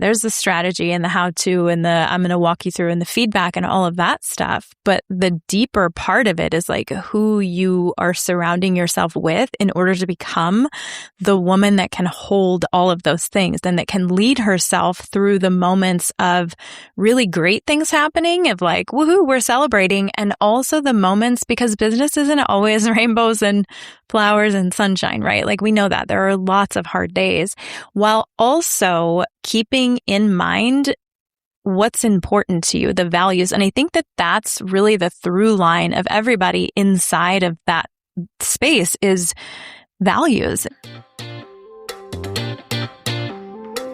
there's the strategy and the how-to and the I'm going to walk you through and the feedback and all of that stuff. But the deeper part of it is like who you are surrounding yourself with in order to become the woman that can hold all of those things and that can lead herself through the moments of really great things happening, of like, woohoo, we're celebrating, and also the moments, because business isn't always rainbows and flowers and sunshine, right? Like we know that there are lots of hard days, while also keeping in mind what's important to you, the values. And I think that that's really the through line of everybody inside of that space is values.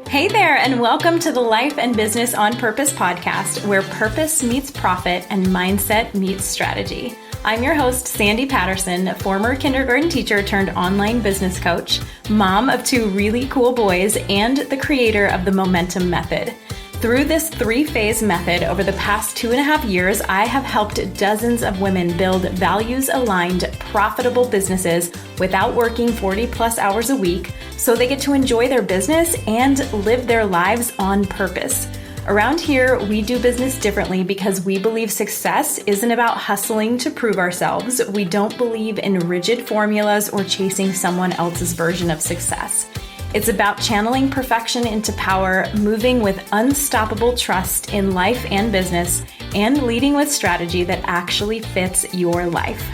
Hey there, and welcome to the Life and Business on Purpose podcast, where purpose meets profit and mindset meets strategy. I'm your host, Sandy Patterson, former kindergarten teacher turned online business coach, mom of 2 really cool boys, and the creator of the Momentum Method. Through this 3-phase method over the past 2.5 years, I have helped dozens of women build values-aligned, profitable businesses without working 40+ hours a week, so they get to enjoy their business and live their lives on purpose. Around here, we do business differently because we believe success isn't about hustling to prove ourselves. We don't believe in rigid formulas or chasing someone else's version of success. It's about channeling perfection into power, moving with unstoppable trust in life and business, and leading with strategy that actually fits your life.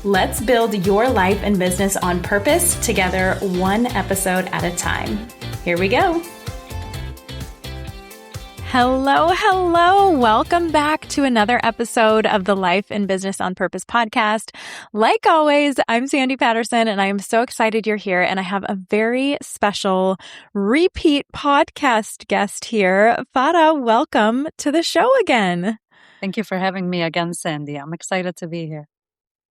Let's build your life and business on purpose together, one episode at a time. Here we go. Hello. Welcome back to another episode of the Life and Business on Purpose podcast. Like always, I'm Sandy Patterson, and I am so excited you're here. And I have a very special repeat podcast guest here. Farah, welcome to the show again. Thank you for having me again, Sandy. I'm excited to be here.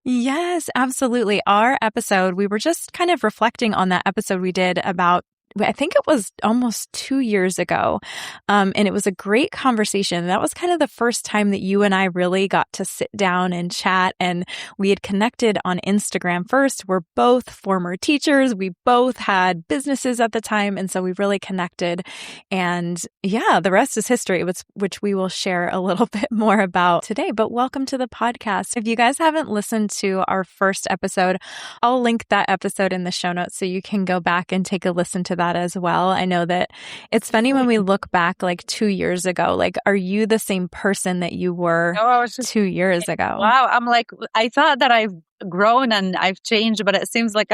Yes, absolutely. Our episode, we were just kind of reflecting on that episode we did about, I think it was almost 2 years ago. And it was a great conversation. That was kind of the first time that you and I really got to sit down and chat. And we had connected on Instagram first. We're both former teachers. We both had businesses at the time. And so we really connected. And yeah, the rest is history, which we will share a little bit more about today. But welcome to the podcast. If you guys haven't listened to our first episode, I'll link that episode in the show notes so you can go back and take a listen to that as well. I know that it's funny when we look back like 2 years ago, like, are you the same person that you were 2 years ago? Wow. I'm like, I thought that I've grown and I've changed, but it seems like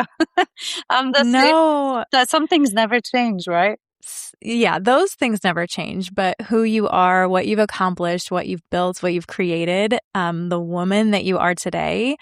I'm the same. That some things never change, right? Yeah, those things never change, but who you are, what you've accomplished, what you've built, what you've created, the woman that you are today,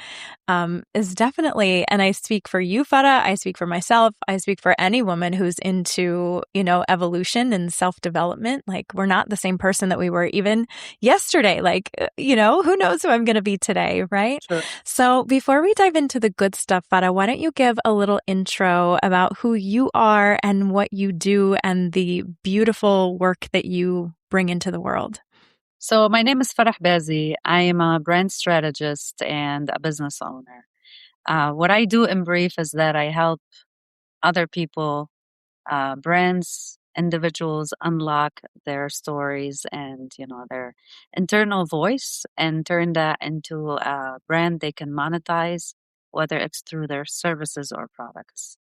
is definitely, and I speak for you, Farah, I speak for myself, I speak for any woman who's into, evolution and self-development. Like, we're not the same person that we were even yesterday. Like, who knows who I'm going to be today, right? Sure. So before we dive into the good stuff, Farah, why don't you give a little intro about who you are and what you do and the beautiful work that you bring into the world. So my name is Farah Bazzi. I am a brand strategist and a business owner. What I do in brief is that I help other people, brands, individuals unlock their stories and, their internal voice and turn that into a brand they can monetize, whether it's through their services or products.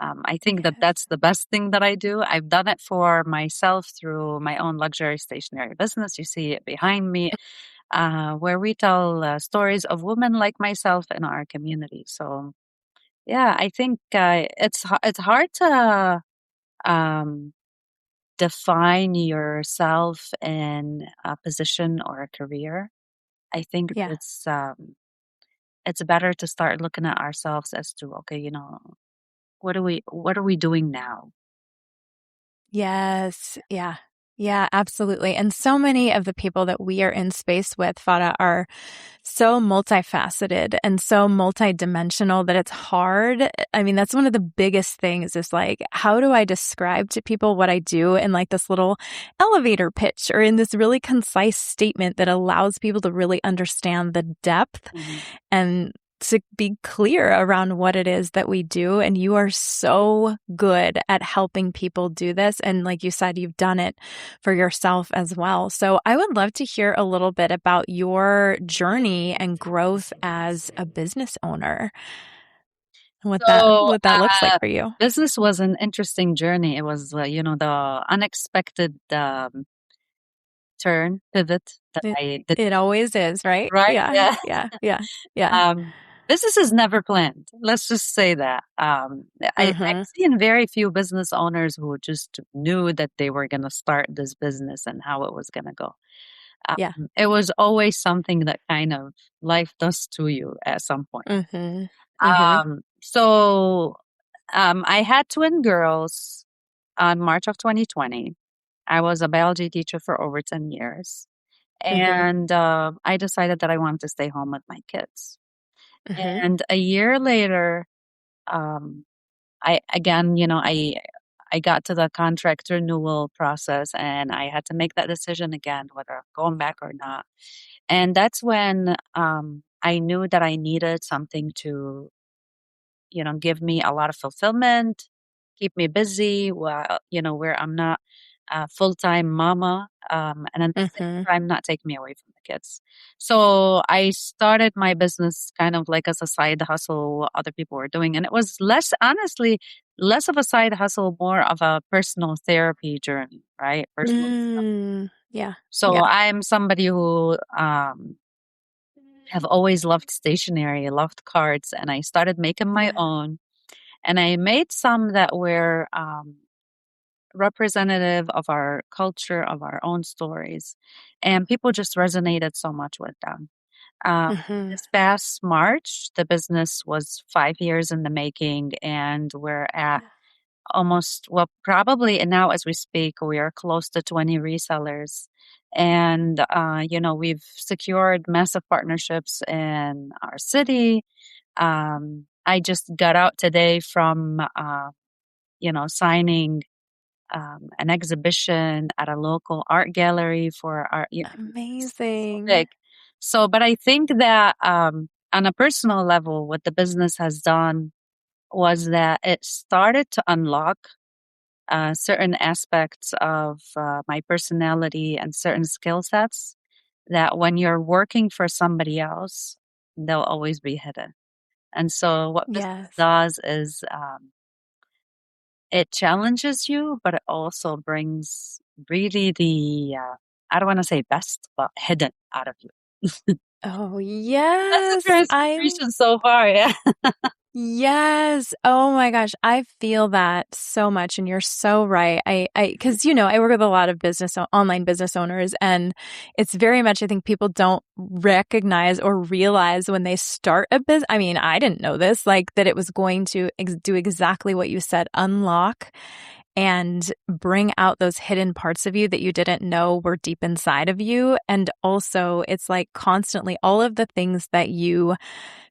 I think that that's the best thing that I do. I've done it for myself through my own luxury stationery business. You see it behind me, where we tell stories of women like myself in our community. So, yeah, I think it's hard to define yourself in a position or a career. I think it's better to start looking at ourselves as to, okay, what are we doing now? Yes. Yeah. Yeah, absolutely. And so many of the people that we are in space with, Farah, are so multifaceted and so multidimensional that it's hard. I mean, that's one of the biggest things is like, how do I describe to people what I do in like this little elevator pitch or in this really concise statement that allows people to really understand the depth and to be clear around what it is that we do. And you are so good at helping people do this. And like you said, you've done it for yourself as well. So I would love to hear a little bit about your journey and growth as a business owner. So, What that looks like for you. business was an interesting journey. It was, the unexpected turn, pivot that I did. It always is, right? Right? Yeah. Yeah. Yeah. Yeah. Yeah. Um, Business is never planned. Let's just say that. I've Mm-hmm. seen very few business owners who just knew that they were going to start this business and how it was going to go. Yeah. It was always something that kind of life does to you at some point. Mm-hmm. Mm-hmm. I had twin girls on March of 2020. I was a biology teacher for over 10 years. Mm-hmm. And I decided that I wanted to stay home with my kids. Mm-hmm. And a year later, um, I again, I got to the contract renewal process and I had to make that decision again, whether I'm going back or not. And that's when I knew that I needed something to, give me a lot of fulfillment, keep me busy, where I'm not a full-time mama, and at the same Mm-hmm. time not take me away from the kids. So I started my business kind of like as a side hustle, what other people were doing. And it was honestly, less of a side hustle, more of a personal therapy journey, right? Personal. Yeah. So Yeah. I'm somebody who have always loved stationery, loved cards, and I started making my Yeah. own. And I made some that were representative of our culture, of our own stories. And people just resonated so much with them. Um, Mm-hmm. this past March, the business was 5 years in the making, and we're at almost, well, probably and now as we speak, we are close to 20 resellers. And, we've secured massive partnerships in our city. I just got out today from, signing an exhibition at a local art gallery for art. It's so Amazing. big. So, but I think that on a personal level, what the business has done was that it started to unlock certain aspects of my personality and certain skill sets that when you're working for somebody else, they'll always be hidden. And so, what business Yes. does is it challenges you, but it also brings really I don't want to say best, but hidden out of you. Oh, That's the yes. transformation so far. Yeah. Yes. Oh my gosh. I feel that so much. And you're so right. Cause I work with a lot of online business owners, and it's very much, I think people don't recognize or realize when they start a business. I mean, I didn't know this, like that it was going to do exactly what you said, unlock and bring out those hidden parts of you that you didn't know were deep inside of you. And also it's like constantly all of the things that you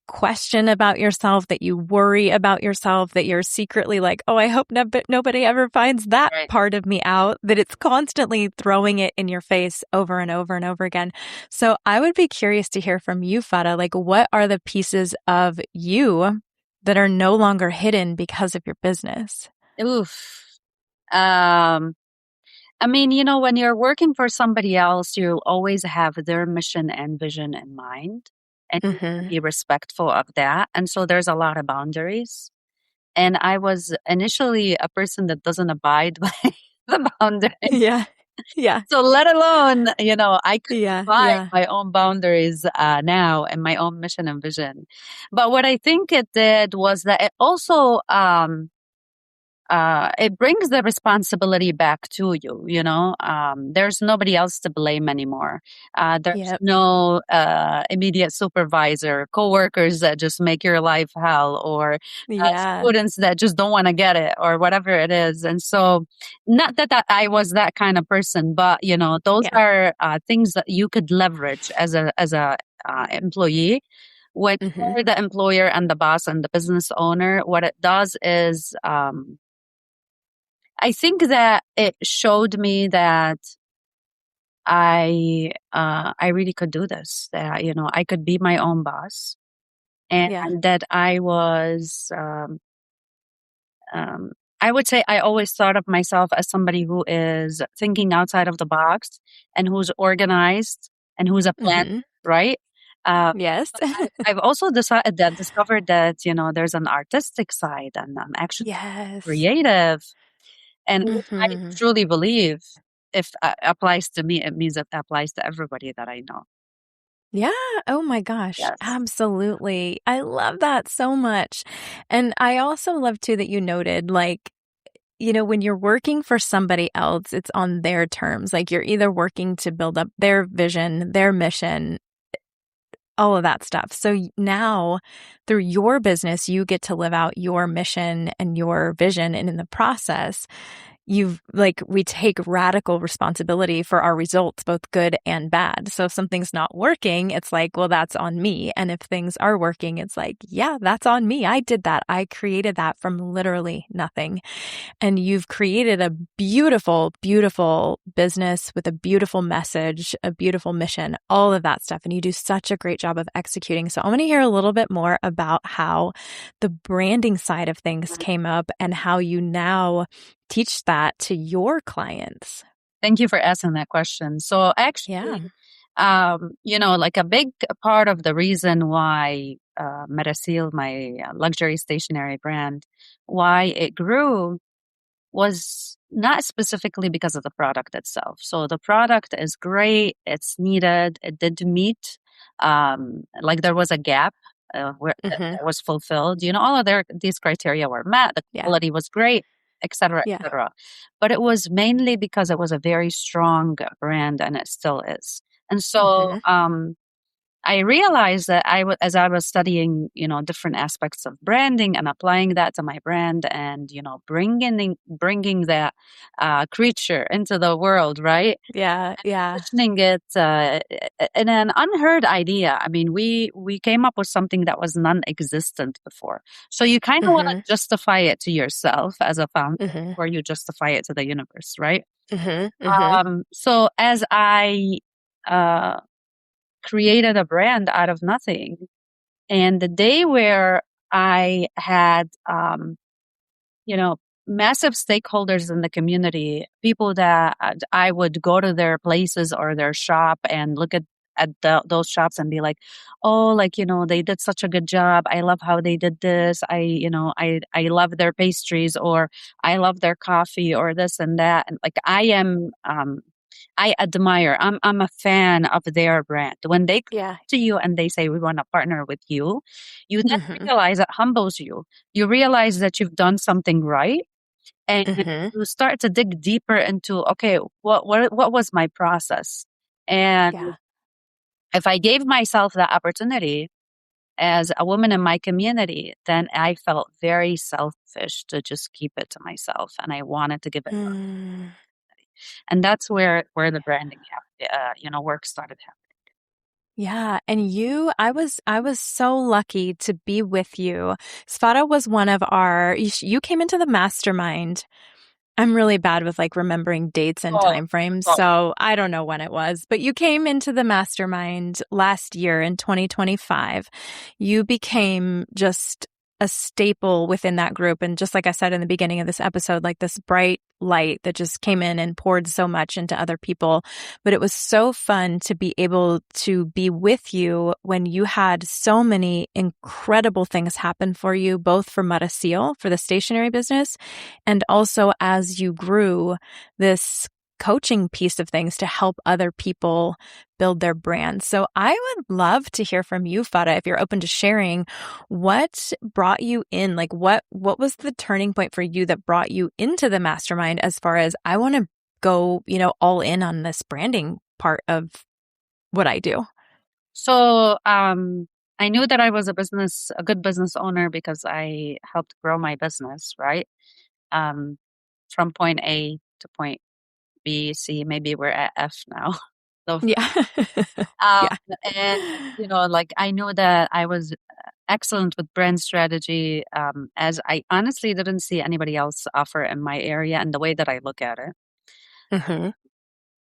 question about yourself, that you worry about yourself, that you're secretly like, oh, I hope nobody ever finds that Right. part of me out, that it's constantly throwing it in your face over and over and over again. So I would be curious to hear from you, Farah, like what are the pieces of you that are no longer hidden because of your business? Oof. Um, I mean, when you're working for somebody else, you always have their mission and vision in mind, and you want to Mm-hmm. be respectful of that. And so there's a lot of boundaries. And I was initially a person that doesn't abide by the boundaries. Yeah. Yeah. So let alone, I could Yeah. define Yeah. my own boundaries now and my own mission and vision. But what I think it did was that it also it brings the responsibility back to you. There's nobody else to blame anymore. There's Yep. no immediate supervisor, coworkers that just make your life hell, or Yeah. students that just don't want to get it, or whatever it is. And so, not that I was that kind of person, but those Yeah. are things that you could leverage as a employee. When Mm-hmm. you're the employer and the boss and the business owner, what it does is I think that it showed me that I really could do this. That I could be my own boss. and Yeah. that I was, um, I would say I always thought of myself as somebody who is thinking outside of the box and who's organized and who's a planner, Mm-hmm. right? Uh, Yes. I've also discovered that, there's an artistic side and I'm actually Yes. creative, and which I Mm-hmm. truly believe if applies to me, it means it applies to everybody that I know. Yeah. Oh my gosh. Yes. Absolutely. I love that so much. And I also love too that you noted, like, when you're working for somebody else, it's on their terms. Like you're either working to build up their vision, their mission, all of that stuff. So now through your business, you get to live out your mission and your vision. And in the process, we take radical responsibility for our results, both good and bad. So if something's not working, it's like, well, that's on me. And if things are working, it's like, yeah, that's on me. I did that. I created that from literally nothing. And you've created a beautiful, beautiful business with a beautiful message, a beautiful mission, all of that stuff. And you do such a great job of executing. So I want to hear a little bit more about how the branding side of things came up and how you now teach that to your clients. Thank you for asking that question. So Yeah. actually, like a big part of the reason why Metasil, my luxury stationery brand, why it grew was not specifically because of the product itself. So the product is great, it's needed, it did meet, like there was a gap where Mm-hmm. it was fulfilled. All of these criteria were met, the Yeah. quality was great, etc., Yeah. etc. But it was mainly because it was a very strong brand, and it still is. And so, Mm-hmm. I realized that as I was studying, different aspects of branding and applying that to my brand, and bringing that creature into the world, right? Yeah. Yeah. Positioning it in an unheard idea. I mean, we came up with something that was non-existent before. So you kind of want to Mm-hmm. justify it to yourself as a founder, Mm-hmm. or you justify it to the universe, right? Mm-hmm. Mm-hmm. So as I uh, created a brand out of nothing. And the day where I had, you know, massive stakeholders in the community, people that I would go to their places or their shop and look at those shops and be like, oh, like, they did such a good job. I love how they did this. I love their pastries, or I love their coffee, or this and that. And like, I admire, I'm a fan of their brand. When they come Yeah. to you and they say, we want to partner with you, you then Mm-hmm. realize it humbles you. You realize that you've done something right, and Mm-hmm. you start to dig deeper into, okay, what was my process? And Yeah. if I gave myself that opportunity as a woman in my community, then I felt very selfish to just keep it to myself, and I wanted to give it. Mm. And that's where the branding work started happening. Yeah, and I was so lucky to be with you. Svata was one of you came into the mastermind. I'm really bad with like remembering dates and Oh, time frames, oh. so I don't know when it was, but you came into the mastermind last year in 2025. You became just a staple within that group. And just like I said in the beginning of this episode, like this bright light that just came in and poured so much into other people. But it was so fun to be able to be with you when you had so many incredible things happen for you, both for Mudda Seal, for the stationery business, and also as you grew this coaching piece of things to help other people build their brands. So I would love to hear from you, Fada, if you're open to sharing what brought you in, like what was the turning point for you that brought you into the mastermind as far as I want to go, all in on this branding part of what I do. So I knew that I was a good business owner because I helped grow my business, right? Um, from point A to point B, C, maybe we're at F now. So, Yeah. um, Yeah. and like I knew that I was excellent with brand strategy, as I honestly didn't see anybody else offer in my area and the way that I look at it. Mm-hmm.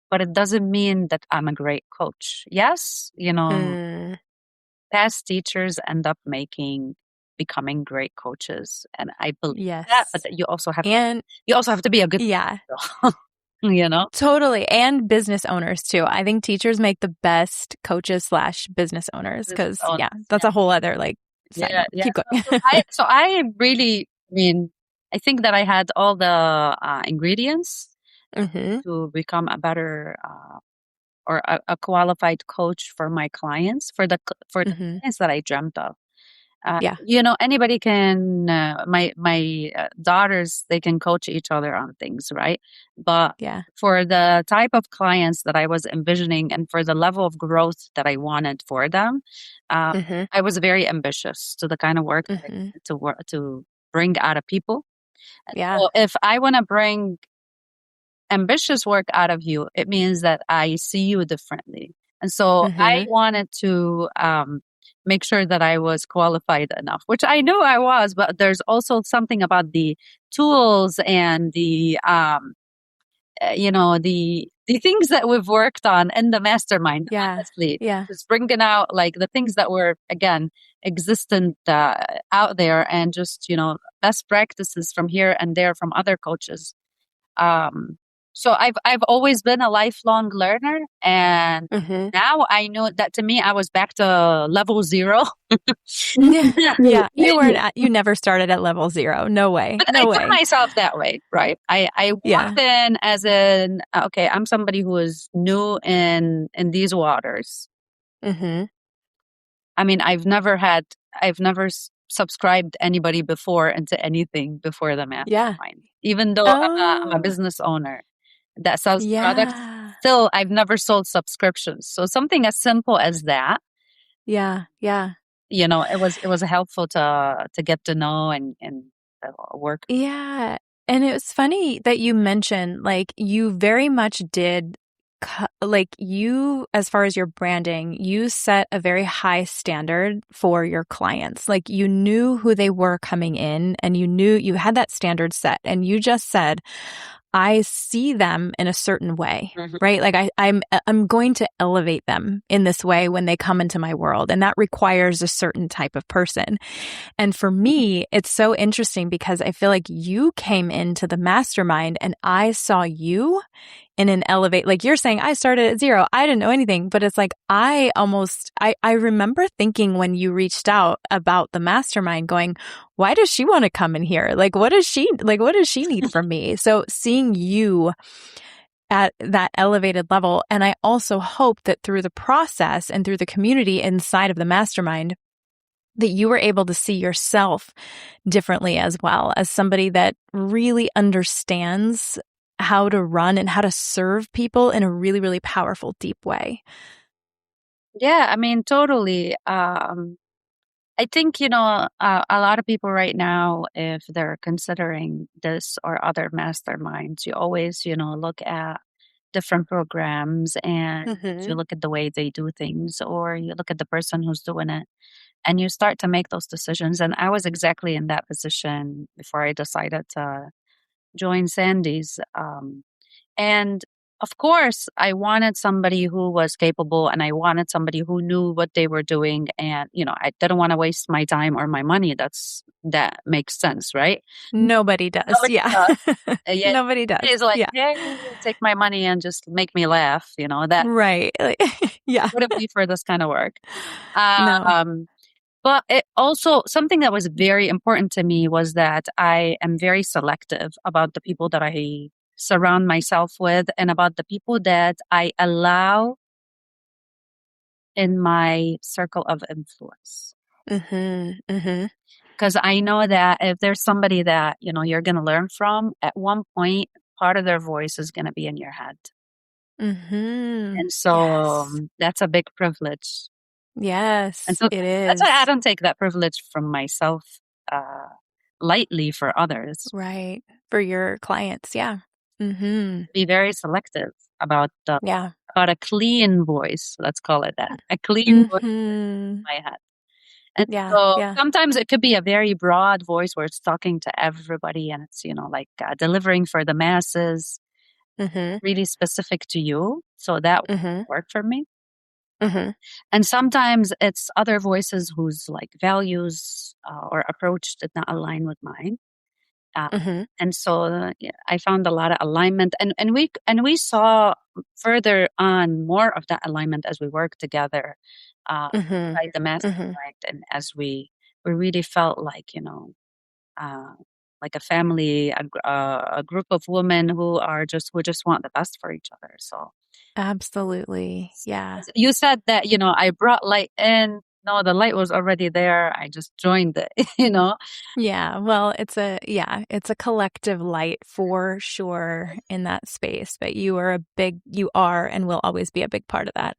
But it doesn't mean that I'm a great coach. Yes, Mm. past teachers end up becoming great coaches. And I believe that, but Yes. you also have And to be a good yeah, you know? totally. And business owners too. I think teachers make the best coaches / business owners Business because owners, yeah, that's a whole other like side yeah, note. yeah. Keep So, going. I really, I mean, I think that I had all the ingredients Mm-hmm. to become a better or a qualified coach for my clients, for the Mm-hmm. clients that I dreamt of. Yeah. Anybody can. My daughters, they can coach each other on things, right? But Yeah. for the type of clients that I was envisioning, and for the level of growth that I wanted for them, uh, Mm-hmm. I was very ambitious to the kind of work that I Mm-hmm. wanted to bring out of people. And Yeah. so, if I want to bring ambitious work out of you, it means that I see you differently. And so I Mm-hmm. wanted to make sure that I was qualified enough, which I knew I was, but there's also something about the tools and the things that we've worked on in the mastermind, Yeah. honestly, Yeah. just bringing out like the things that were, again, existent out there, and just, best practices from here and there from other coaches. um, so I've always been a lifelong learner, and Mm-hmm. now I know that, to me, I was back to level zero. Yeah. Yeah. You weren't But at, you never started at level 0. No way. I No took way. myself that way, right? I Yeah. walked in as in, okay, I'm somebody who is new in these waters. Mm-hmm. I mean, I've never subscribed anybody before into anything before the Yeah. mastermind, even though I'm a Oh. business owner that sells products. Yeah. Still, I've never sold subscriptions. So something as simple as that, Yeah. Yeah. it was helpful to get to know and work. Yeah. And it was funny that you mentioned, like, you very much did, like, you, as far as your branding, you set a very high standard for your clients. Like, you knew who they were coming in, and you knew you had that standard set. And you just said, I see them in a certain way, Mhm. right? Like, I'm going to elevate them in this way when they come into my world. And that requires a certain type of person. And for me, it's so interesting because I feel like you came into the mastermind and I saw you in an elevate. Like, you're saying, I started at 0. I didn't know anything, but it's like, I remember thinking when you reached out about the mastermind going, why does she want to come in here? Like, what does she need from me? So seeing you at that elevated level. And I also hope that through the process and through the community inside of the mastermind, that you were able to see yourself differently as well, as somebody that really understands how to run and how to serve people in a really, really powerful, deep way. Yeah, I mean, totally. I think, a lot of people right now, if they're considering this or other masterminds, you always, look at different programs, and you Mm-hmm. look at the way they do things, or you look at the person who's doing it, and you start to make those decisions. And I was exactly in that position before I decided to join Sandy's. And of course, I wanted somebody who was capable, and I wanted somebody who knew what they were doing. And, I didn't want to waste my time or my money. That makes sense, right? Nobody does. Nobody Yeah. does. Yeah. Nobody does. It's like, Yeah. hey, take my money and just make me laugh. That Right. Yeah. wouldn't be for this kind of work. No. Um, but it also, something that was very important to me was that I am very selective about the people that I surround myself with, and about the people that I allow in my circle of influence. Mm-hmm. Mm-hmm. Because I know that if there's somebody that, you're going to learn from, at one point, part of their voice is going to be in your head. Mm-hmm. And so Yes. that's a big privilege. And Yes, so it that's why I is. don't take that privilege from myself uh, lightly for others. Right. For your clients. Yeah. Mm-hmm. Be very selective about Yeah. about a clean voice. Let's call it that. A clean voice Mm-hmm. in my head. And Yeah. so Yeah. sometimes it could be a very broad voice where it's talking to everybody, and it's, like delivering for the masses, Mm-hmm. really specific to you. So that would Mm-hmm. work for me. Mm-hmm. And sometimes it's other voices whose like values or approach did not align with mine. Uh, Mm-hmm. and so yeah, I found a lot of alignment, and we saw further on more of that alignment as we worked together Mm-hmm. by the Mm-hmm. mastermind, and as we really felt like, uh, like a family, a group of women who just want the best for each other. So Absolutely. Yeah. you said that, I brought light in. No, the light was already there. I just joined it, Yeah, well, it's a collective light for sure in that space, but you are and will always be a big part of that.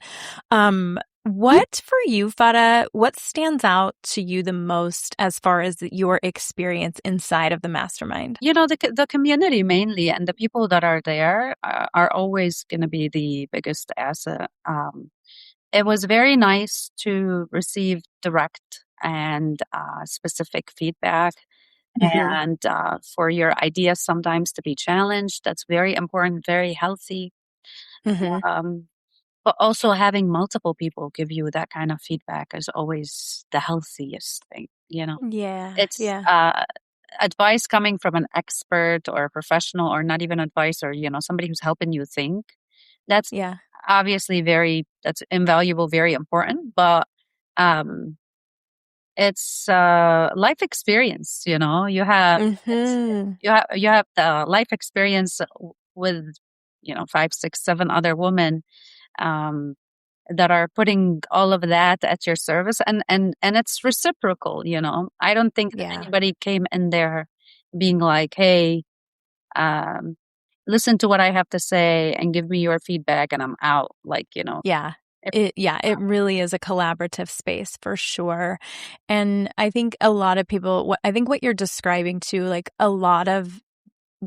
What for you, Farah, what stands out to you the most as far as your experience inside of the mastermind? The community mainly, and the people that are there are always going to be the biggest asset. It was very nice to receive direct and specific feedback, Mhm. and for your ideas sometimes to be challenged. That's very important, very healthy. Mhm. Um, but also having multiple people give you that kind of feedback is always the healthiest thing. Yeah, It's yeah, advice coming from an expert or a professional, or not even advice, or somebody who's helping you think. That's yeah. obviously that's invaluable, very important, but um it's life experience. You have it's Mhm. you have the life experience with 5, 6, 7 other women um that are putting all of that at your service, and it's reciprocal. I don't think that Yeah, anybody came in there being like, hey, um listen to what I have to say and give me your feedback and I'm out, like, yeah. it, It really is a collaborative space for sure. And I think a lot of people, I think what you're describing too, like a lot of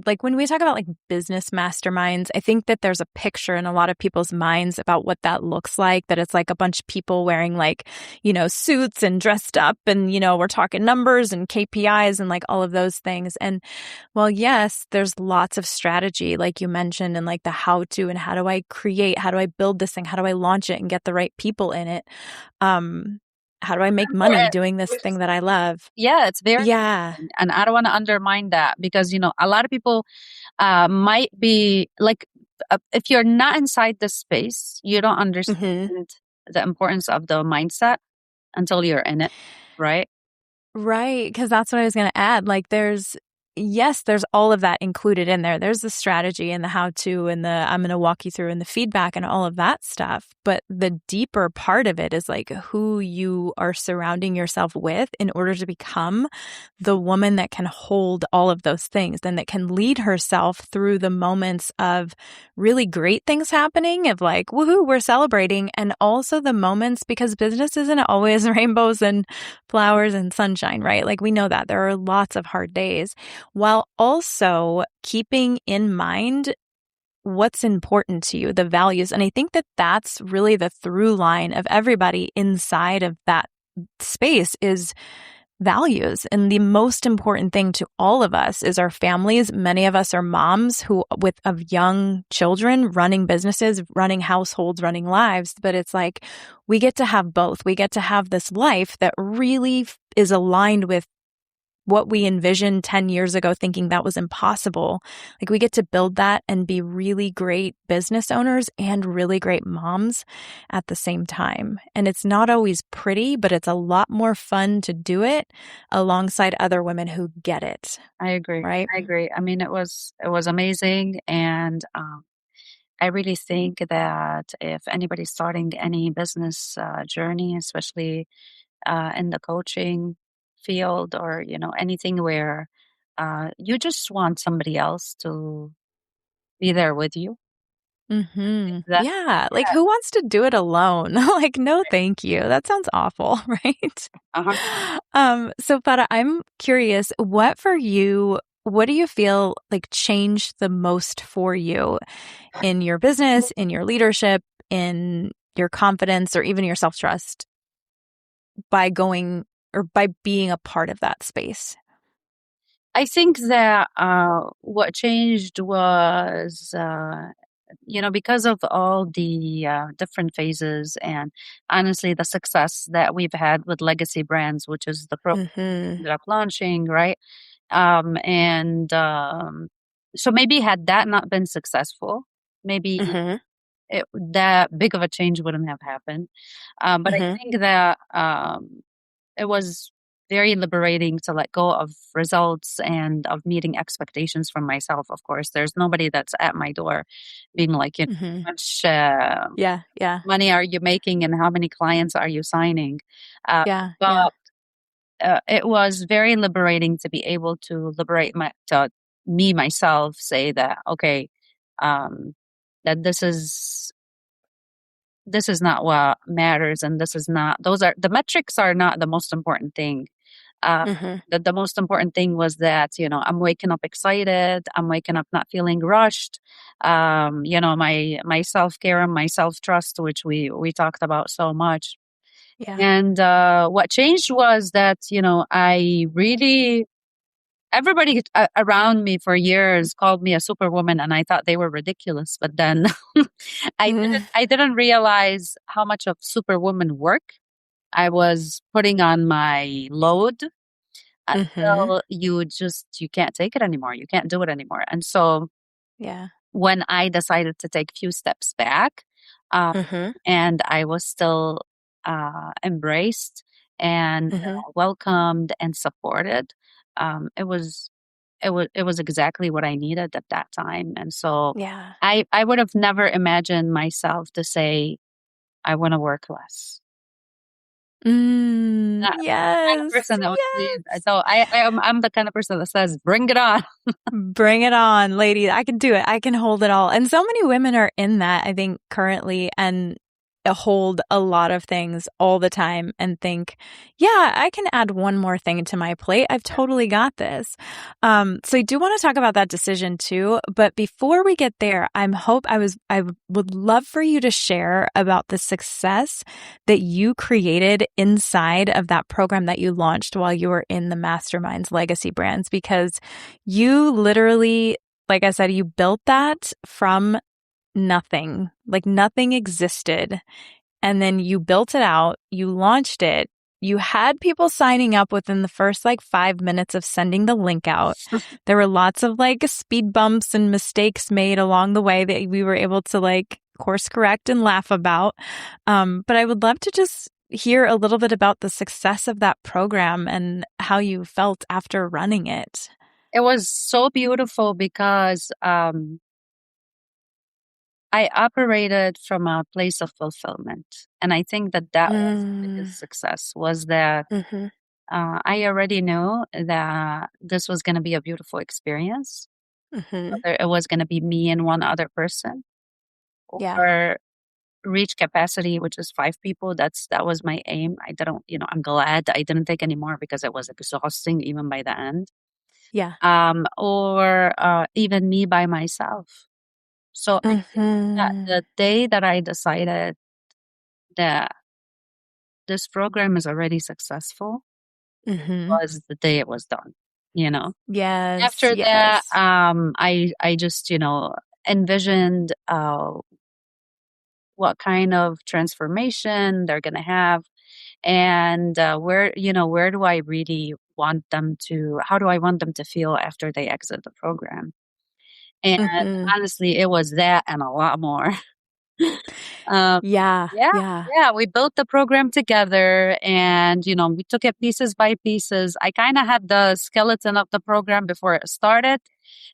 like when we talk about like business masterminds, I think that there's a picture in a lot of people's minds about what that looks like, that it's like a bunch of people wearing like, suits and dressed up and, we're talking numbers and KPIs and like all of those things. And well, yes, there's lots of strategy, like you mentioned, and like the how to and how do I build this thing? How do I launch it and get the right people in it? Um, how do I make money doing this thing that I love? yeah, it's very Yeah. important. And I don't want to undermine that, because a lot of people might be like, if you're not inside the space, you don't Hmm. understand the importance of the mindset until you're in it, right? Right, because that's what I was gonna add, like, there's all of that included in there. There's the strategy and the how-to and the I'm gonna walk you through and the feedback and all of that stuff, but the deeper part of it is, like, who you are surrounding yourself with in order to become the woman that can hold all of those things and that can lead herself through the moments of really great things happening, of like, "Woohoo, we're celebrating," and also the moments, because business isn't always rainbows and flowers and sunshine, right? Like we know that there are lots of hard days, while also keeping in mind what's important to you, the values. And I think that that's really the through line of everybody inside of that space is values. And the most important thing to all of us is our families. Many of us are moms of young children, running businesses, running households, running lives. But it's like we get to have both. We get to have this life that really is aligned with what we envisioned 10 years ago, thinking that was impossible. Like we get to build that and be really great business owners and really great moms at the same time. And it's not always pretty, but it's a lot more fun to do it alongside other women who get it, I agree. right? I agree. I mean, it was amazing, and I really think that if anybody's starting any business journey, especially in the coaching field, or anything where you just want somebody else to be there with you, I think that, Yeah. Like yeah, who wants to do it alone? Like, no, thank you. That sounds awful, right? 100%. So Farah, I'm curious, what do you feel like changed the most for you in your business, in your leadership, in your confidence, or even your self-trust by going or by being a part of that space? I think that what changed was because of all the different phases and honestly the success that we've had with legacy brands, which is the program we ended up launching, right? And so maybe had that not been successful, maybe that big of a change wouldn't have happened. But I think that it was very liberating to let go of results and of meeting expectations from myself. Of course, there's nobody that's at my door being like, how much Yeah. money are you making and how many clients are you signing? Yeah. But it was very liberating to be able to liberate me myself, say that, okay, that this is not what matters, and this is not, those are the metrics are not the most important thing. The most important thing was that, I'm waking up excited. I'm waking up not feeling rushed. My self-care and my self-trust, which we talked about so much. Yeah. And what changed was that, I really, everybody around me for years called me a superwoman, and I thought they were ridiculous. But then I didn't realize how much of superwoman work I was putting on my load until you can't take it anymore. You can't do it anymore. And so when I decided to take a few steps back, and I was still embraced and welcomed and supported, it was exactly what I needed at that time. And so I would have never imagined myself to say I want to work less. Not the kind of Yes. person that would say, so I'm the kind of person that says, bring it on. Bring it on, lady. I can do it. I can hold it all. And so many women are in that, I think, currently, and hold a lot of things all the time and think, yeah, I can add one more thing to my plate. I've totally got this. So I do want to talk about that decision too. But before we get there, I would love for you to share about the success that you created inside of that program that you launched while you were in the Mastermind's Legacy Brands, because you literally, like I said, you built that from nothing. Like nothing existed. And then you built it out, you launched it, you had people signing up within the first 5 minutes of sending the link out. There were lots of speed bumps and mistakes made along the way that we were able to course correct and laugh about. But I would love to just hear a little bit about the success of that program and how you felt after running it. It was so beautiful because I operated from a place of fulfillment. And I think that was the biggest success, was that I already knew that this was going to be a beautiful experience. Whether it was going to be me and one other person, or reach capacity, which is 5 people. That was my aim. I'm glad I didn't take any more because it was exhausting even by the end. Or even me by myself. So I think that the day that I decided that this program is already successful was the day it was done. Yes. After that, I just envisioned what kind of transformation they're gonna have, and where do I really want them to? How do I want them to feel after they exit the program? And honestly, it was that and a lot more. We built the program together, and we took it pieces by pieces. I kind of had the skeleton of the program before it started,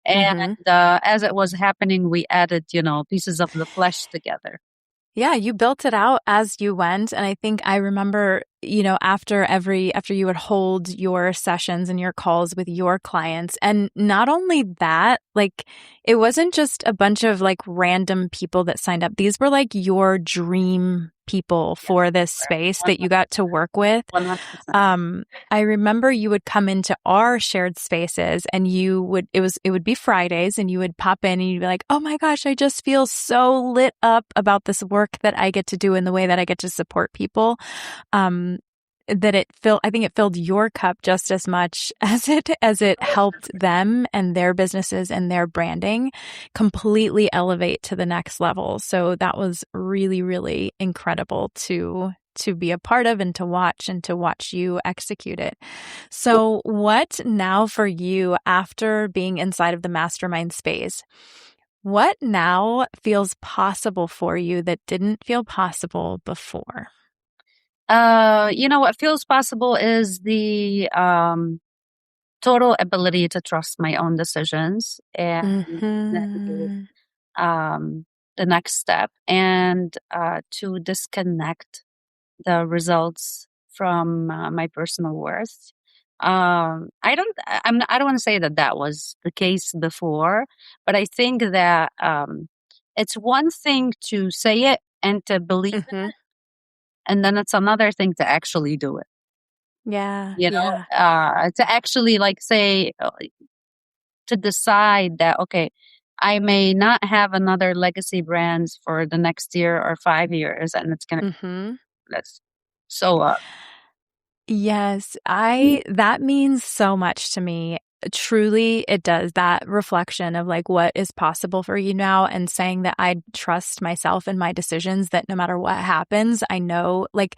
and as it was happening, we added pieces of the flesh together. Yeah, you built it out as you went. And I think I remember, after you would hold your sessions and your calls with your clients. And not only that, it wasn't just a bunch of random people that signed up. These were your dream people for this space that you got to work with. 100%. I remember you would come into our shared spaces, and it would be Fridays, and you would pop in and you'd be like, oh my gosh, I just feel so lit up about this work that I get to do and the way that I get to support people. I think it filled your cup just as much as it helped them and their businesses and their branding completely elevate to the next level. So that was really, really incredible to be a part of and to watch you execute it. So what now for you after being inside of the mastermind space? What now feels possible for you that didn't feel possible before? What feels possible is the total ability to trust my own decisions and navigate Mm-hmm. the next step, and to disconnect the results from my personal worth. I don't want to say that was the case before, but I think that it's one thing to say it and to believe it, Mm-hmm. and then it's another thing to actually do it. Yeah. You know, Yeah. to actually like say, to decide that, okay, I may not have another legacy brands for the next year or 5 years, and it's gonna Mm-hmm. that's so Yes, that means so much to me. Truly, it does. That reflection of like what is possible for you now and saying that I trust myself and my decisions, that no matter what happens, I know like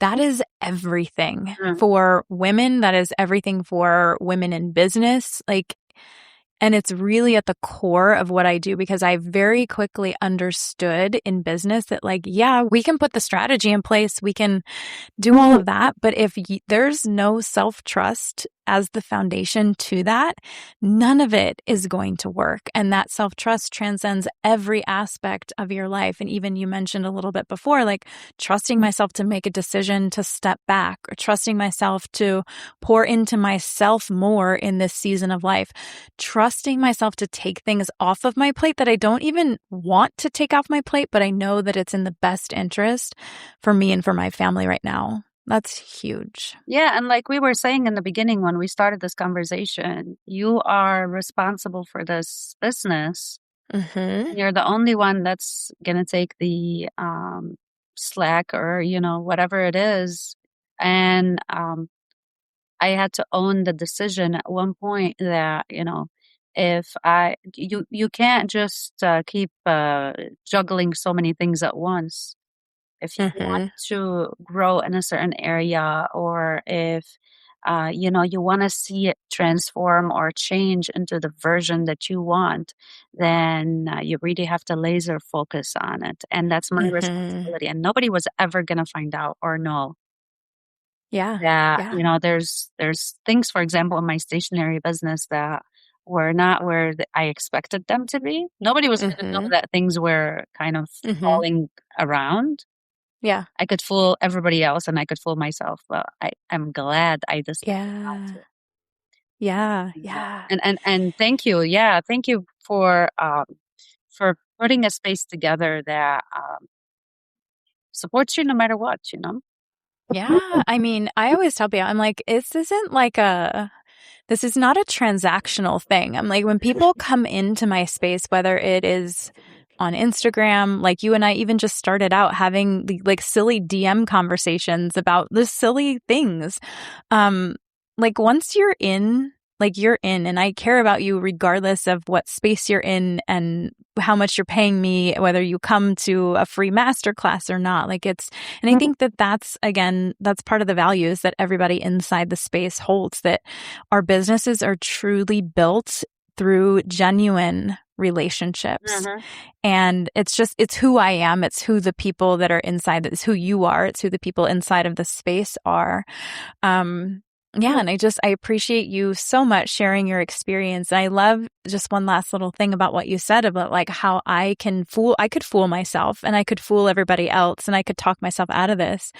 that is everything mm, for women. That is everything for women in business. Like, and it's really at the core of what I do because I very quickly understood in business that like, yeah, we can put the strategy in place. We can do all of that. But if there's no self-trust as the foundation to that, none of it is going to work. And that self-trust transcends every aspect of your life. And even you mentioned a little bit before, like trusting myself to make a decision to step back, or trusting myself to pour into myself more in this season of life, trusting myself to take things off of my plate that I don't even want to take off my plate, but I know that it's in the best interest for me and for my family right now. That's huge. yeah. And like we were saying in the beginning when we started this conversation, you are responsible for this business. Mm-hmm. You're the only one that's gonna take the slack, or whatever it is. And I had to own the decision at one point that if you can't just keep juggling so many things at once. If you want Mm-hmm. to grow in a certain area, or if you want to see it transform or change into the version that you want, then you really have to laser focus on it, and that's my Mm-hmm. responsibility, and nobody was ever going to find out or know Yeah. that Yeah. there's things, for example, in my stationery business that were not where I expected them to be. Nobody was going to know Mm-hmm. that things were kind of Mm-hmm. falling around. Yeah. I could fool everybody else and I could fool myself, but I'm glad I decided not Yeah. to. Yeah. And Yeah. thank you. Yeah, thank you for putting a space together that supports you no matter what. Yeah. I mean, I always tell people, I'm like, this is not a transactional thing. I'm like, when people come into my space, whether it is on Instagram, like you and I even just started out having like silly DM conversations about the silly things. Like once you're in, like you're in, and I care about you regardless of what space you're in and how much you're paying me, whether you come to a free masterclass or not. Like and I think that that's part of the values that everybody inside the space holds, that our businesses are truly built through genuine relationships. Mhm. And it's who I am. It's who the people that are inside, it's who you are. It's who the people inside of the space are. Yeah, and I appreciate you so much sharing your experience. And I love just one last little thing about what you said about like how I could fool myself and I could fool everybody else and I could talk myself out of this.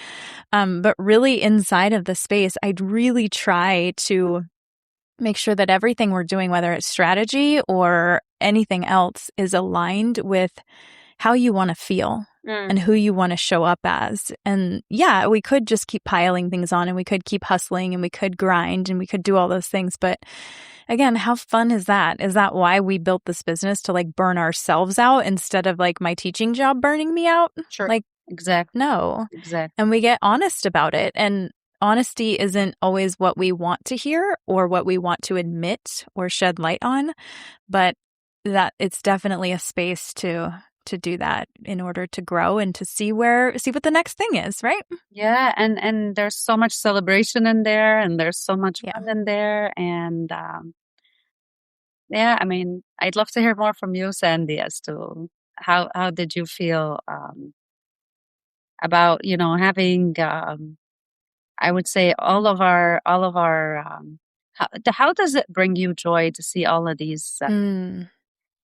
But really inside of the space, I'd really try to make sure that everything we're doing, whether it's strategy or anything else, is aligned with how you want to feel Mm. and who you want to show up as. And yeah, we could just keep piling things on and we could keep hustling and we could grind and we could do all those things. But again, how fun is that? Is that why we built this business, to like burn ourselves out instead of like my teaching job burning me out? Sure. Like, Exactly. no. Exactly. And we get honest about it. And honesty isn't always what we want to hear or what we want to admit or shed light on, but that it's definitely a space to do that in order to grow and to see what the next thing is, right? Yeah, and there's so much celebration in there, and there's so much Yeah. fun in there, and yeah, I mean, I'd love to hear more from you, Sandy, as to how did you feel about having I would say how does it bring you joy to see all of these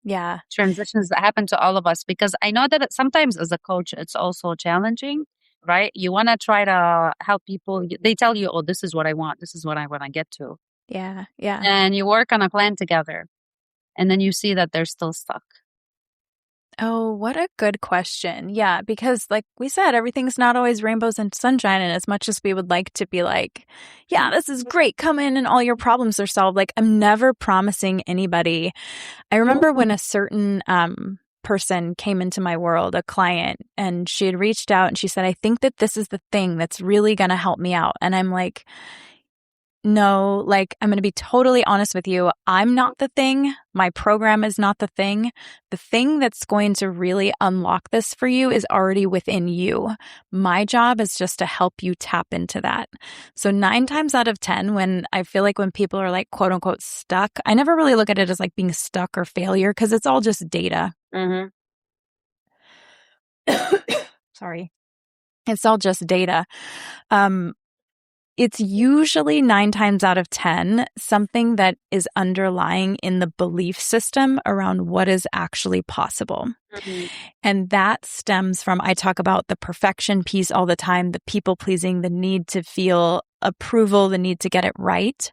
Yeah. transitions that happen to all of us? Because I know that sometimes as a coach, it's also challenging, right? You want to try to help people. They tell you, oh, this is what I want. This is what I want to get to. Yeah. Yeah. And you work on a plan together. And then you see that they're still stuck. Oh, what a good question. Yeah, because like we said, everything's not always rainbows and sunshine. And as much as we would like to be like, yeah, this is great, come in and all your problems are solved, like I'm never promising anybody. I remember when a certain person came into my world, a client, and she had reached out and she said, I think that this is the thing that's really going to help me out. And I'm like, no, like, I'm going to be totally honest with you. I'm not the thing. My program is not the thing. The thing that's going to really unlock this for you is already within you. My job is just to help you tap into that. So 9 times out of 10, when I feel like when people are like, quote unquote, stuck, I never really look at it as like being stuck or failure because it's all just data. Mm-hmm. Sorry. It's all just data. It's usually 9 times out of 10 something that is underlying in the belief system around what is actually possible. Mm-hmm. And that stems from, I talk about the perfection piece all the time, the people pleasing, the need to feel approval, the need to get it right.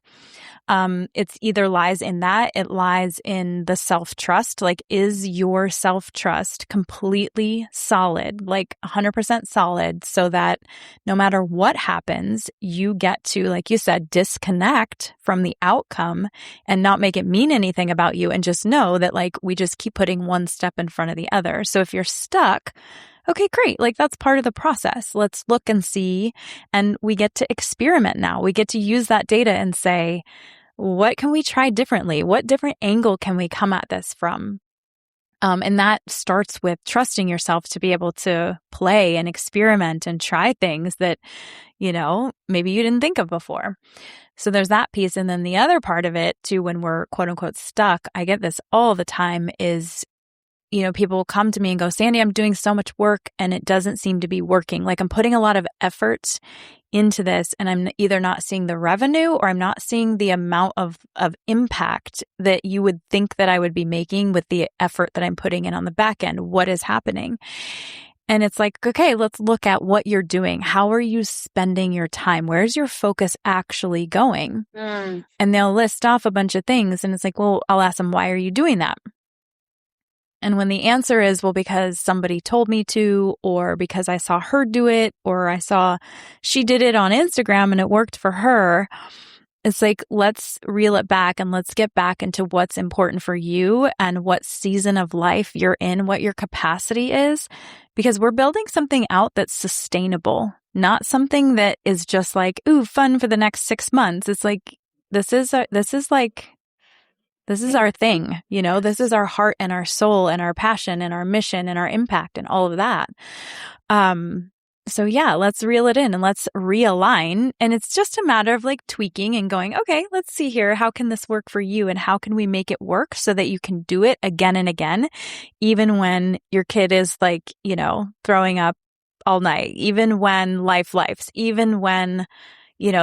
It's either lies in that, it lies in the self-trust. Like, is your self-trust completely solid, like 100% solid, so that no matter what happens, you get to, like you said, disconnect from the outcome and not make it mean anything about you and just know that like we just keep putting one step in front of the other. So if you're stuck, okay, great. Like that's part of the process. Let's look and see. And we get to experiment now. We get to use that data and say, what can we try differently? What different angle can we come at this from? And that starts with trusting yourself to be able to play and experiment and try things that, maybe you didn't think of before. So there's that piece. And then the other part of it too, when we're quote unquote stuck, I get this all the time is, people will come to me and go, Sandy, I'm doing so much work and it doesn't seem to be working. Like I'm putting a lot of effort into this and I'm either not seeing the revenue or I'm not seeing the amount of impact that you would think that I would be making with the effort that I'm putting in on the back end. What is happening? And it's like, okay, let's look at what you're doing. How are you spending your time? Where's your focus actually going? And they'll list off a bunch of things. And it's like, well, I'll ask them, why are you doing that? And when the answer is, well, because somebody told me to, or because I saw her do it, or I saw she did it on Instagram and it worked for her, it's like, let's reel it back and let's get back into what's important for you and what season of life you're in, what your capacity is, because we're building something out that's sustainable, not something that is just like, ooh, fun for the next 6 months. It's like, this is our thing, this is our heart and our soul and our passion and our mission and our impact and all of that. So yeah, let's reel it in and let's realign. And it's just a matter of like tweaking and going, okay, let's see here. How can this work for you? And how can we make it work so that you can do it again and again, even when your kid is like, throwing up all night, even when lifes, even when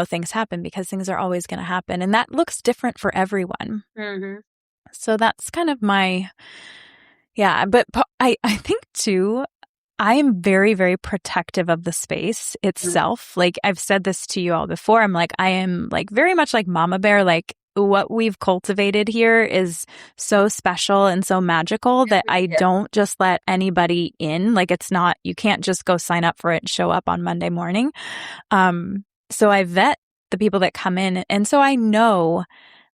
things happen, because things are always going to happen. And that looks different for everyone. Mm-hmm. So that's kind of but I think too, I am very, very protective of the space itself. Mm-hmm. Like I've said this to you all before. I'm like, I am like very much like Mama Bear. Like what we've cultivated here is so special and so magical that I don't just let anybody in. Like it's not, you can't just go sign up for it and show up on Monday morning. So I vet the people that come in. And so I know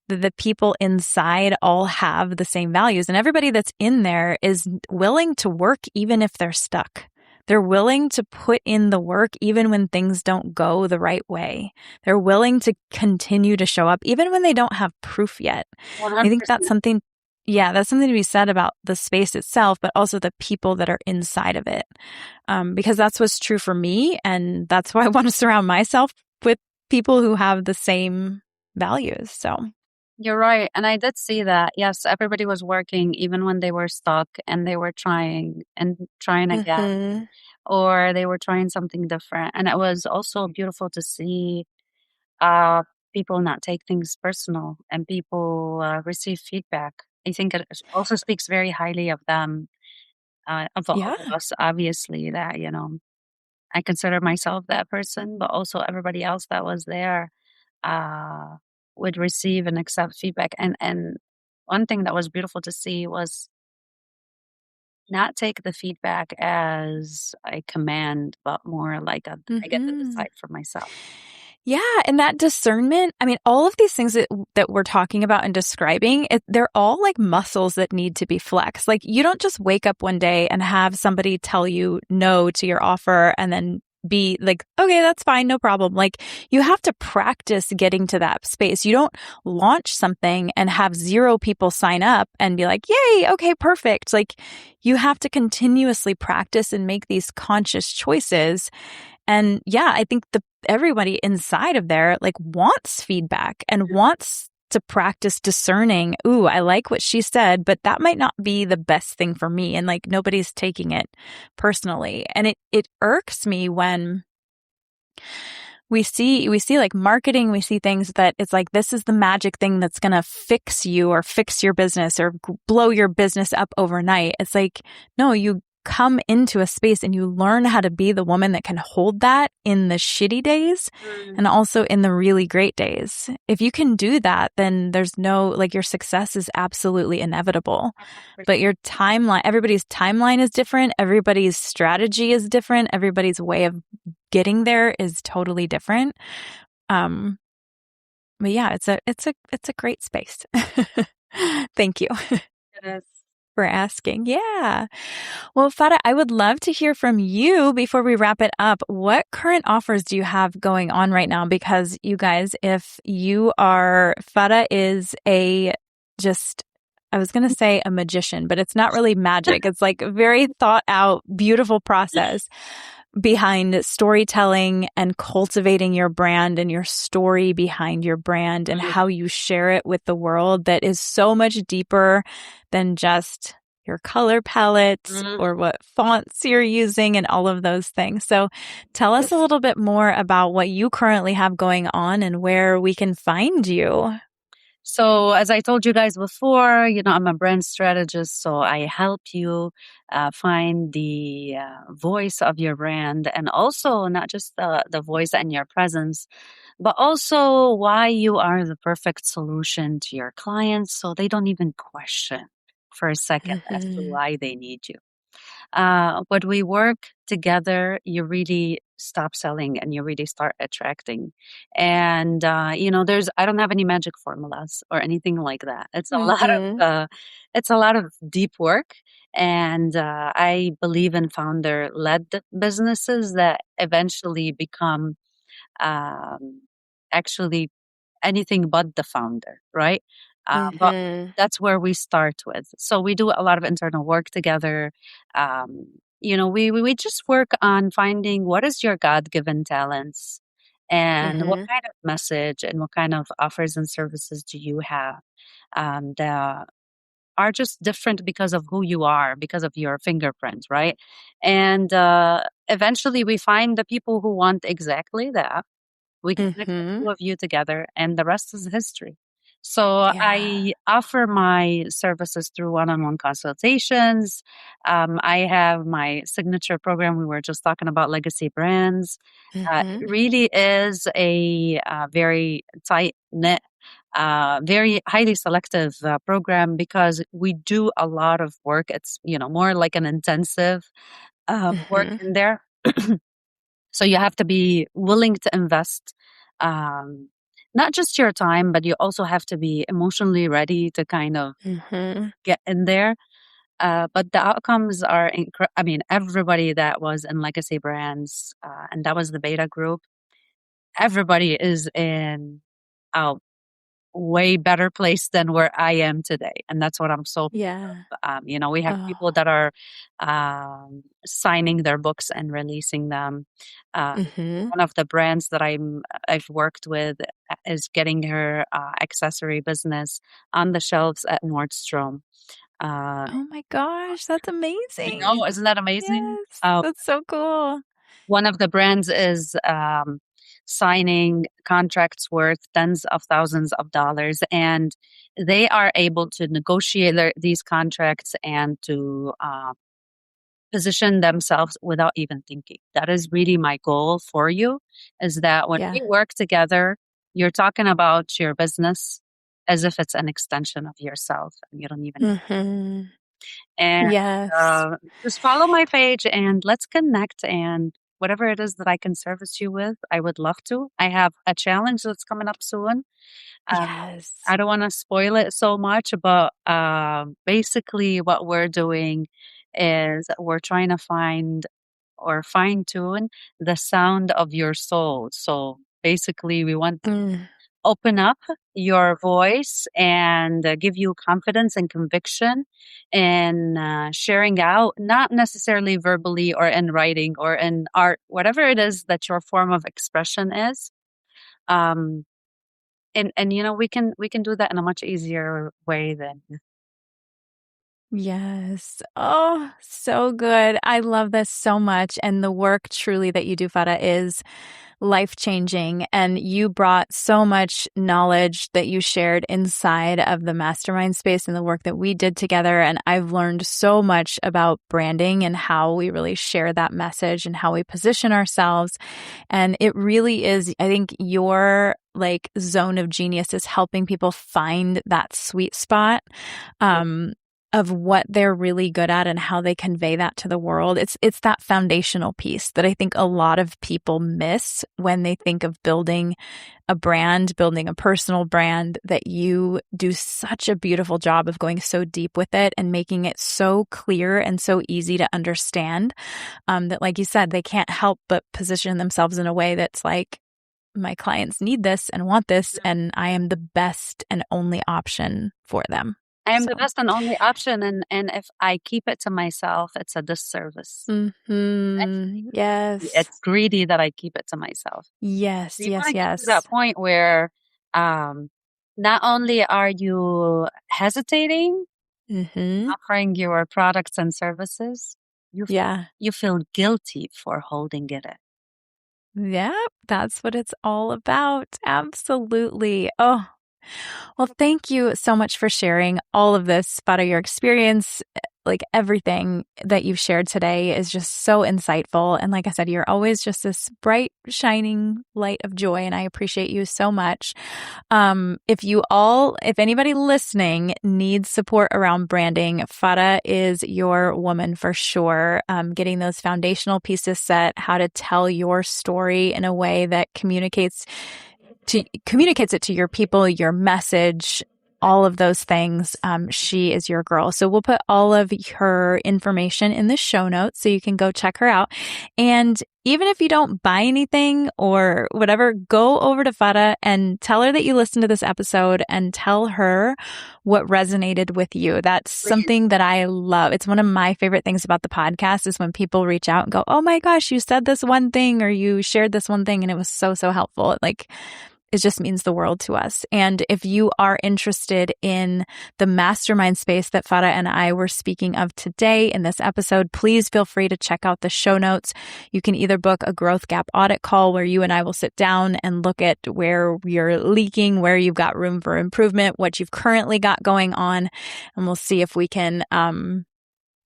that the people inside all have the same values and everybody that's in there is willing to work even if they're stuck. They're willing to put in the work even when things don't go the right way. They're willing to continue to show up even when they don't have proof yet. I think 100%. that's something to be said about the space itself, but also the people that are inside of it. Because that's what's true for me. And that's why I want to surround myself with people who have the same values. So You're right. And I did see that. Yes, everybody was working even when they were stuck and they were trying and trying again, or they were trying something different. And it was also beautiful to see uh, people not take things personal and people receive feedback. I think it also speaks very highly of them, of all yeah. of us, obviously, that, I consider myself that person, but also everybody else that was there uh, would receive and accept feedback. And one thing that was beautiful to see was not take the feedback as a command, but more like I get to Mm-hmm. decide for myself. Yeah, and that discernment, I mean, all of these things that we're talking about and describing, they're all like muscles that need to be flexed. Like you don't just wake up one day and have somebody tell you no to your offer and then be like, okay, that's fine, no problem. Like you have to practice getting to that space. You don't launch something and have 0 people sign up and be like, yay, okay, perfect. Like you have to continuously practice and make these conscious choices. And yeah, I think everybody inside of there like wants feedback and wants to practice discerning. Ooh, I like what she said, but that might not be the best thing for me. And like nobody's taking it personally. And it irks me when we see like marketing, we see things that it's like, this is the magic thing that's going to fix you or fix your business or blow your business up overnight. It's like, no, you come into a space and you learn how to be the woman that can hold that in the shitty days and also in the really great days. If you can do that, then there's no, like your success is absolutely inevitable. But your timeline, everybody's timeline is different. Everybody's strategy is different. Everybody's way of getting there is totally different. But yeah, it's a great space. Thank you. It is. For asking. Yeah. Well, Farah, I would love to hear from you before we wrap it up. What current offers do you have going on right now? Because you guys, if you are, Farah is I was going to say a magician, but it's not really magic. It's like a very thought out, beautiful process behind storytelling and cultivating your brand and your story behind your brand and how you share it with the world that is so much deeper than just your color palettes or what fonts you're using and all of those things. So tell us a little bit more about what you currently have going on and where we can find you. So, as I told you guys before, I'm a brand strategist. So, I help you find the voice of your brand and also not just the voice and your presence, but also why you are the perfect solution to your clients so they don't even question for a second as to why they need you. When we work together, you really stop selling and you really start attracting. And I don't have any magic formulas or anything like that. It's a lot of deep work, and I believe in founder-led businesses that eventually become um, actually anything but the founder, right? But that's where we start with. So we do a lot of internal work together. We just work on finding what is your God-given talents and what kind of message and what kind of offers and services do you have that are just different because of who you are, because of your fingerprint, right? And eventually we find the people who want exactly that. We connect the two of you together, and the rest is history. So Yeah. I offer my services through one-on-one consultations. I have my signature program. We were just talking about legacy brands. It really is a very tight knit, very highly selective program because we do a lot of work. It's more like an intensive work in there. So you have to be willing to invest not just your time, but you also have to be emotionally ready to kind of get in there. But the outcomes are, everybody that was in Legacy Brands, and that was the beta group, everybody is in a way better place than where I am today. And that's what I'm so Yeah. we have Oh, people that are signing their books and releasing them. mm-hmm. One of the brands that I've worked with is getting her accessory business on the shelves at Nordstrom. Uh, Oh my gosh, that's I amazing. know, isn't that amazing? Yes, that's so cool. One of the brands is signing contracts worth tens of thousands of dollars, and they are able to negotiate these contracts and to position themselves without even thinking. That is really my goal for you, is that when Yeah. we work together, you're talking about your business as if it's an extension of yourself and you don't even. Mm-hmm. And Yes. just follow my page and let's connect, and whatever it is that I can service you with, I would love to. I have a challenge that's coming up soon. Yes. I don't want to spoil it so much, but basically what we're doing is we're trying to find or fine tune the sound of your soul. So basically, we want to Mm. open up your voice and give you confidence and conviction in sharing out, not necessarily verbally or in writing or in art, whatever it is that your form of expression is. Um, and we can do that in a much easier way than. Yes. Oh, so good. I love this so much. And the work truly that you do, Farah, is life-changing. And you brought so much knowledge that you shared inside of the mastermind space and the work that we did together. And I've learned so much about branding and how we really share that message and how we position ourselves. And it really is, I think your zone of genius is helping people find that sweet spot. Of what they're really good at and how they convey that to the world. It's that foundational piece that I think a lot of people miss when they think of building a brand, building a personal brand, that you do such a beautiful job of going so deep with it and making it so clear and so easy to understand, that, like you said, they can't help but position themselves in a way that's like, my clients need this and want this, and I am the best and only option for them. I am So. the best and only option, and if I keep it to myself, it's a disservice. Mm-hmm. Yes. It's greedy that I keep it to myself. Yes. So you want Yes. to get to Yes. that point where not only are you hesitating Mm-hmm. offering your products and services, Yeah. you feel guilty for holding it in. Yep. That's what it's all about. Absolutely. Oh, well, thank you so much for sharing all of this about your experience. Like, everything that you've shared today is just so insightful. And like I said, you're always just this bright, shining light of joy. And I appreciate you so much. If anybody listening needs support around branding, Farah is your woman for sure. Getting those foundational pieces set, how to tell your story in a way that communicates it to your people, your message, all of those things. She is your girl. So we'll put all of her information in the show notes so you can go check her out. And even if you don't buy anything or whatever, go over to Farah and tell her that you listened to this episode and tell her what resonated with you. That's something that I love. It's one of my favorite things about the podcast is when people reach out and go, oh my gosh, you said this one thing or you shared this one thing and it was so, so helpful. It just means the world to us. And if you are interested in the mastermind space that Farah and I were speaking of today in this episode, please feel free to check out the show notes. You can either book a growth gap audit call where you and I will sit down and look at where you're leaking, where you've got room for improvement, what you've currently got going on, and we'll see if we can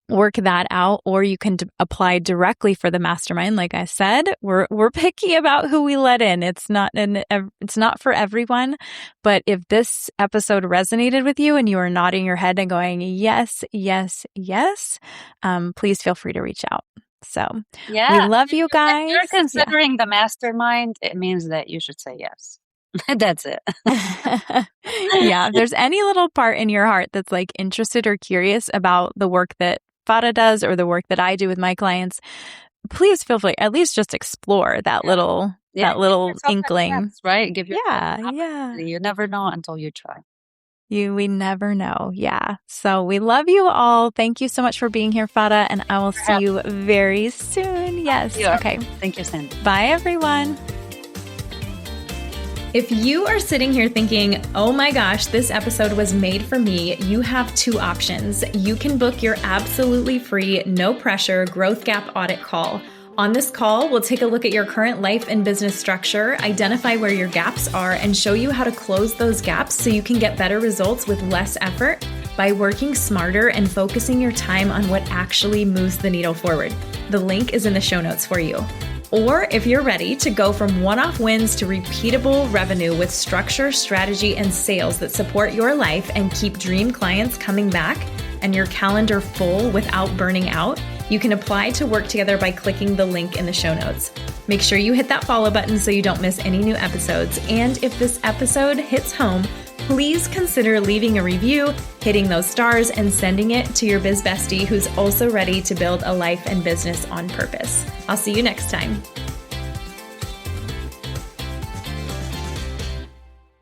work that out, or you can apply directly for the mastermind. Like I said, we're picky about who we let in. It's not for everyone, but if this episode resonated with you and you are nodding your head and going, yes, yes, yes, please feel free to reach out. So we love you guys. If you're considering the mastermind, it means that you should say yes. That's it. Yeah. If there's any little part in your heart that's like interested or curious about the work that Farah does or the work that I do with my clients, please feel free, at least just explore that little Give yourself that inkling. chance, right? Give yourself an Yeah. opportunity. You never know until you try. We never know. Yeah. So we love you all. Thank you so much for being here, Farah, and I will see you very soon. Yes. Okay. Thank you, Sandy. Bye, everyone. If you are sitting here thinking, oh my gosh, this episode was made for me, you have two options. You can book your absolutely free, no pressure growth gap audit call. On this call, we'll take a look at your current life and business structure, identify where your gaps are, and show you how to close those gaps so you can get better results with less effort by working smarter and focusing your time on what actually moves the needle forward. The link is in the show notes for you. Or if you're ready to go from one-off wins to repeatable revenue with structure, strategy, and sales that support your life and keep dream clients coming back and your calendar full without burning out, you can apply to work together by clicking the link in the show notes. Make sure you hit that follow button so you don't miss any new episodes. And if this episode hits home, please consider leaving a review, hitting those stars, and sending it to your biz bestie who's also ready to build a life and business on purpose. I'll see you next time.